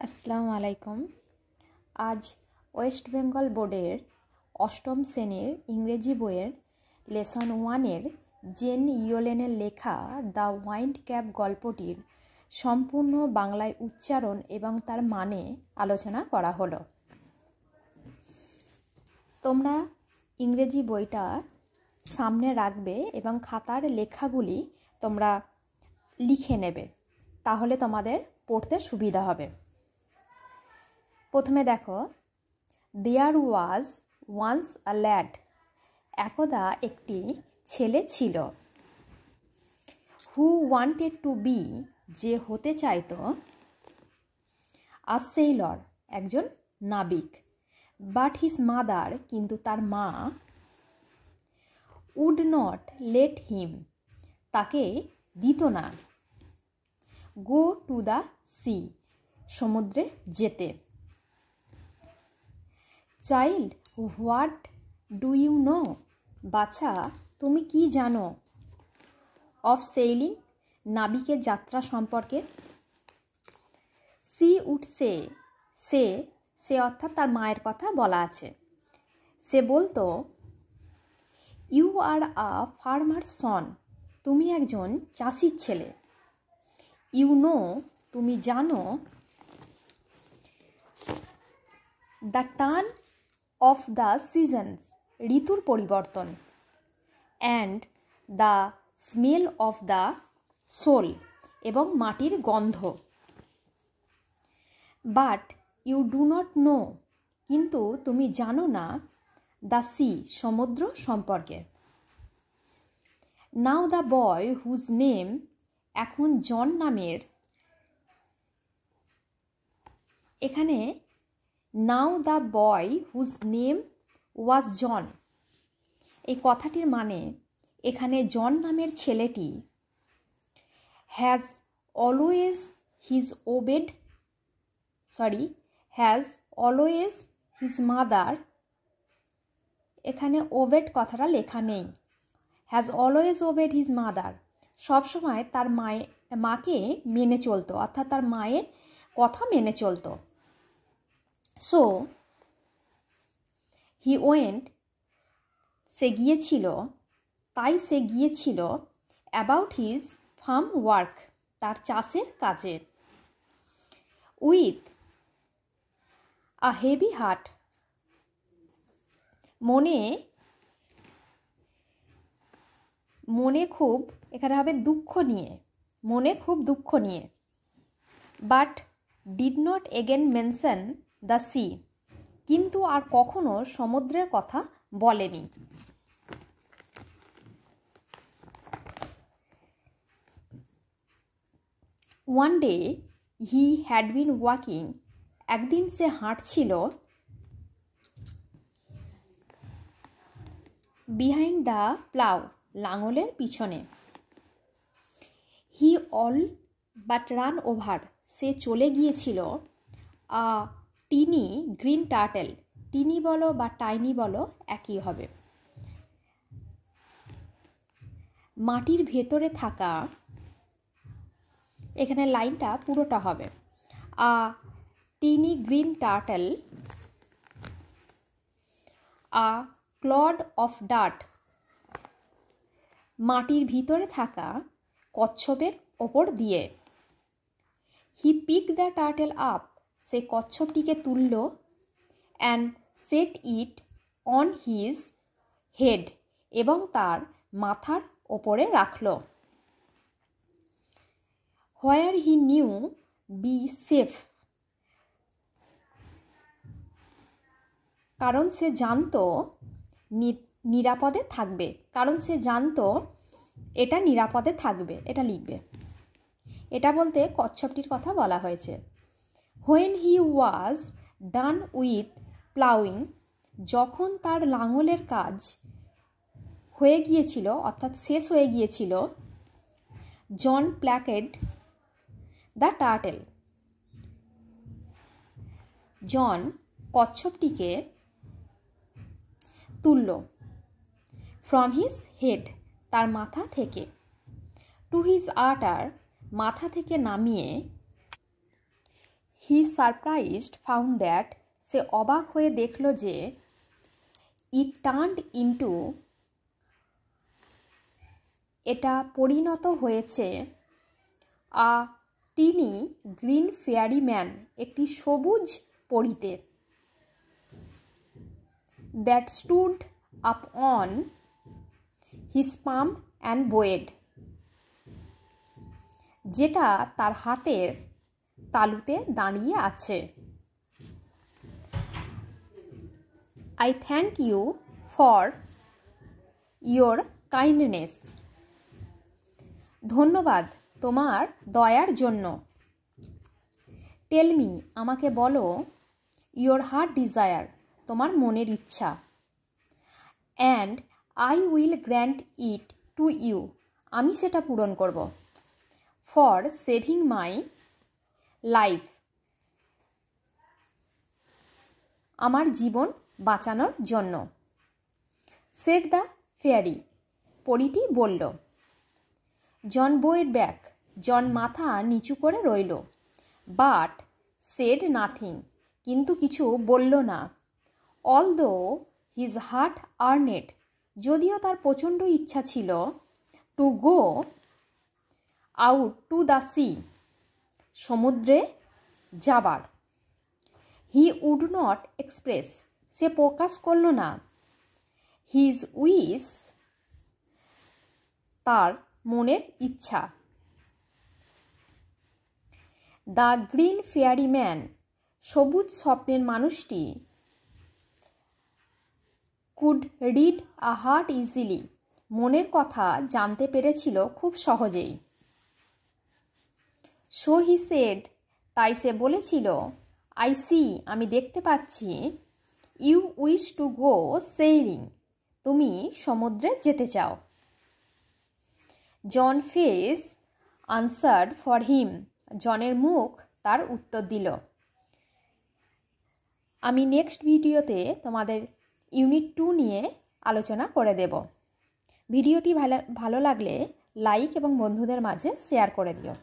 আসসালামু আলাইকুম। আজ ওয়েস্ট বেঙ্গল বোর্ডের অষ্টম শ্রেণীর ইংরেজি বইয়ের লেসন 1-এর জেন ইয়োলেনের লেখা দ্য ওয়াইন্ড ক্যাপ গল্পটির সম্পূর্ণ বাংলায় উচ্চারণ এবং তার মানে আলোচনা করা হলো। তোমরা ইংরেজি বইটা সামনে রাখবে এবং খাতার লেখাগুলি তোমরা লিখে নেবে, তাহলে তোমাদের পড়তে সুবিধা হবে। প্রথমে দেখো, দেয়ার ওয়াজ ওয়ান্স আ ল্যাড, একদা একটি ছেলে ছিল। হু ওয়ান্টেড টু বি, যে হতে চাইতো। আ সেইলর, একজন নাবিক। বাট হিজ মাদার, কিন্তু তার মা। উড নট লেট হিম, তাকে দিত না। গো টু দ্য সি, সমুদ্রে যেতে। Child what do you know, বাছা তুমি কি জানো। অফ সেইলিং, নাবিকের যাত্রা সম্পর্কে। সি উড সে, সে অর্থাৎ তার মায়ের কথা বলা আছে। সে বলতো, ইউ আর আ ফার্মার সন, তুমি একজন চাষির ছেলে। ইউ নো, তুমি জানো। The turn of the seasons, ঋতুর পরিবর্তন। And the smell of the soil, এবং মাটির গন্ধ। But you do not know, কিন্তু তুমি জানো না। দ্য সি, সমুদ্র সম্পর্কে। Now the boy whose name, এখন জন নামের, এখানে now the boy whose name was John, এই কথাটির মানে এখানে জন নামের ছেলেটি হ্যাজ অলওয়েজ হিজ মাদার, এখানে ওবেড কথাটা লেখা নেই। Has always obeyed his mother, সবসময় তার মাকে মেনে চলতো, অর্থাৎ তার মায়ের কথা মেনে চলতো। সো হি ওয়েন্ট, সে গিয়েছিল, তাই সে গিয়েছিল। অ্যাবাউট হিজ ফার্ম ওয়ার্ক, তার চাষের কাজে। উইথ আ হেভি হার্ট, মনে খুব, এখানে হবে দুঃখ নিয়ে, মনে খুব দুঃখ নিয়ে। But did not again mention the sea, কিন্তু আর কখনো সমুদ্রের কথা বলেনি। One day he had been walking, একদিন সে হাঁটছিল। বিহাইন্ড দ্য প্লাউ, লাঙলের পিছনে। He all but ran over, সে চলে গিয়েছিল। আ টিনি গ্রিন টার্টেল, টিনি বলো বা টাইনি বলো একই হবে। মাটির ভেতরে থাকা, এখানে লাইনটা পুরোটা হবে। A tiny green turtle, a clod of dirt, মাটির ভিতরে থাকা কচ্ছপের ওপর দিয়ে। He pick the turtle up, সে কচ্ছপটিকে তুলল। And set it on his head, এবং তার মাথার ওপরে রাখল। Where he knew be safe, কারণ সে জানতো নিরাপদে থাকবে, কারণ সে জানতো এটা নিরাপদে থাকবে, এটা লিখবে। এটা বলতে কচ্ছপটির কথা বলা হয়েছে। When he was done with ploughing, যখন তার লাঙলের কাজ হয়ে গিয়েছিল, অর্থাৎ শেষ হয়ে গিয়েছিল। জন প্ল্যাকেড দ্য টার্টেল, জন কচ্ছপটিকে তুলল। ফ্রম হিজ হেড, তার মাথা থেকে। টু হিজ আটার, মাথা থেকে নামিয়ে। হি সারপ্রাইজড ফাউন্ড দ্যাট, সে অবাক হয়ে দেখল যে ইট টার্নড ইনটু, এটা পরিণত হয়েছে a tiny green fairy man, একটি সবুজ পরীতে, that stood up on his palm and bowed, যেটা তার হাতের তালুতে দাঁড়িয়ে আছে। I thank you for your kindness, ধন্যবাদ তোমার দয়ার জন্য। টেল মি, আমাকে বলো, ইয়োর হার্ট ডিজায়ার, তোমার মনের ইচ্ছা, and I will grant it to you, আমি সেটা পূরণ করব। ফর সেভিং মাই লাইফ, আমার জীবন বাঁচানোর জন্য। সেড দ্য ফেয়ারি, পরীটি বলল। জন বয়েড ব্যাক, জন মাথা নিচু করে রইল। বাট সেড নাথিং, কিন্তু কিছু বলল না। অলদো হিজ হার্ট আর্নেড, যদিও তার প্রচণ্ড ইচ্ছা ছিল, to go out to the sea, সমুদ্রে যাবার। হি উড নট এক্সপ্রেস, সে প্রকাশ করল না। হিজ উইশ, তার মনের ইচ্ছা। দ্য গ্রিন ফেয়ারি ম্যান, সবুজ স্বপ্নের মানুষটি, could read a heart easily, মনের কথা জানতে পেরেছিল খুব সহজেই। সো হি সেড, তাই সে বলেছিল, আই সি, আমি দেখতে পাচ্ছি, you wish to go sailing, তুমি সমুদ্রে যেতে চাও। John face answered for him, জনের মুখ তার উত্তর দিল। আমি নেক্সট ভিডিওতে তোমাদের ইউনিট 2 নিয়ে আলোচনা করে দেব। ভিডিওটি ভালো লাগলে লাইক এবং বন্ধুদের মাঝে শেয়ার করে দিও।